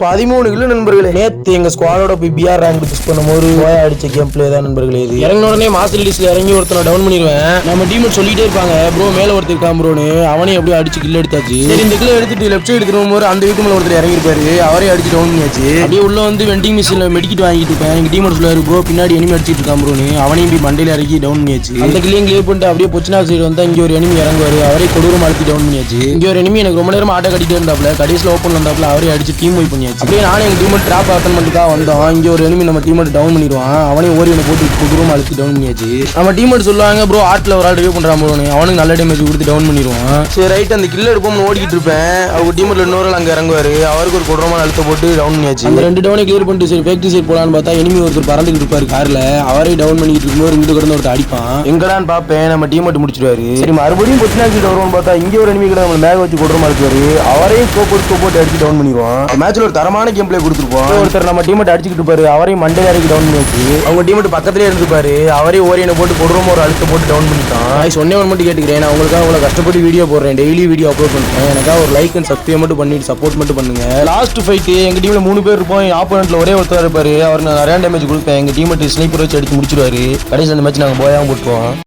13 kilo நண்பர்களே. நேத்து எங்க ஸ்குவாடோட போய் பிஆர் ரேங்க் புஷ் பண்ணும்போது போயா அடிச்ச கேம் பிளே தான் நண்பர்களே. இது இறங்கின உடனே மாஸ்டர் லிஸ்ட்ல இறங்கி ஒருத்தனை டவுன் பண்ணிடுவேன். நம்ம டீம் சொல்லிட்டே இருப்பாங்க ப்ரோ மேல ஒருத்தர் இருக்கான் ப்ரோன்னு. அவனையும் அப்படியே அடிச்சு கில் எடுத்தாச்சு. சரி இந்த கிலோ எடுத்துட்டு லெஃப்ட் சைடு திரும்பும்போது அந்த வீட்டு மேல ஒருத்தர் இறங்கிருப்பாரு. அவரே அடிச்சு டவுன் பண்ணியாச்சு. அப்படியே உள்ள வந்து வெண்டிங் மிஷின்ல மெடிக்கிட்டு வாங்கிட்டு இருப்பேன். எங்க டீம் சொல்லுவாரு ப்ரோ பின்னாடி எனிமி அடிச்சிட்டு இருக்கான் ப்ரோன்னு. அவனையும் போய் மண்டையில இறக்கி டவுன் பண்ணியாச்சு. அந்த கில்லையும் கிளியர் பண்ணிட்டு அப்படியே பொச்சினா சைடு வந்தா இங்க ஒரு எனிமி இறங்குவாரு. அவரே கொடூரமா அழுத்தி டவுன் பண்ணியாச்சு. இங்க ஒரு எனிமி எனக்கு ரொம்ப நேரம் ஆட்ட கட்டிட்டு இருந்தாப்ல. கடைசியில் ஓப்பன் வந்தாப்ல அவரே அடிச்சு டீம் வைப் பண்ணியாச்சு. அப்படியே நானும் எங்க டீம் ட்ராப் அட்டன் பண்ணிட்டு வந்தோம். இங்க ஒரு எனிமி நம்ம டீம் டவுன் பண்ணிடுவான். அவனையும் ஓரியனை போட்டு கொடூரமா அழுத்தி டவுன் பண்ணியாச்சு. நம்ம டீம் சொல்லுவாங்க ப்ரோ ஆட்ல ஒரு ஆள் ரிவ்யூ பண்றான் ப்ரோன்னு. அவனுக்கு நல்ல டேமேஜ் கொடுத்து டவுன் பண்ணிடுவான். சரி ரைட் அந்த கில்ல எடுப்போம்னு ஓடிக்கிட்டு இருப்பேன். அவங்க டீம்ல இன்னொரு அங்க இறங்குவாரு. அவருக்கு ஒரு கொடூரமான அழுத்த போட்டு டவுன் பண்ணியாச்சு. அந்த 2 டவுனை கிளியர் பண்ணிட்டு சரி ஃபேக்டரி சைட் போலான்னு பார்த்தா எனிமி ஒருத்தர் பறந்துகிட்டு இருப்பாரு கார்ல. அவரே டவுன் பண்ணிட்டு இருக்கும்போது இங்க கிடந்து ஒருத்தர் அடிப்பான். எங்கடான்னு பாப்பேன் நம்ம டீம் மட்டும் முடிச்சிடுவாரு. சரி மறுபடியும் பொச்சினா கிட்ட வருவோம்னு பார்த்தா இங்க ஒரு எனிமி கிட்ட நம்ம மேக வச்சு கொடூரமா அழுத்துவாரு. அவரையும் ஸ்கோப் போட்டு அடிச்சு டவுன் பண்ணிடுவான். மேட்ச்ல ஒரு தரமான கேம் பிளே கொடுத்துருப்போம். ஒருத்தர் நம்ம டீம் அடிச்சுட்டு இருப்பாரு. அவரையும் மண்டே இறக்கி டவுன் பண்ணியாச்சு. அவங்க டீம் பக்கத்துலேயே இருந்துப்பாரு. அவரே ஓரியனை போட்டு கொடூரமா ஒரு அழுத்த போட்டு டவுன் பண்ணிட்டான். சொன்னே மட்டும் கேட்டுக்கிறேன். நான் உங்களுக்காக அவ்வளவு கஷ்டப்பட்டு வீடியோ போடுறேன். டெய்லி வீடியோ அப்லோட் பண்றேன். எனக்காக ஒரு லைக் அண்ட் சப்ஸ்கிரைப் மட்டும் பண்ணிட்டு சப்போர்ட் மட்டும் பண்ணுங்க. லாஸ்ட் ஃபைட் எங்க டீம்ல 3 பேர் இருப்போம். ஆப்போனன்ட்ல ஒரே ஒருத்தர் இருப்பாரு. அவர் நான் நிறைய டேமேஜ் கொடுப்பேன். எங்க டீம் ஸ்னைப்பர் வச்சு அடிச்சு முடிச்சிருவாரு. கடைசி அந்த மேட்ச் நாங்க போயாம போட்டுருவோம்.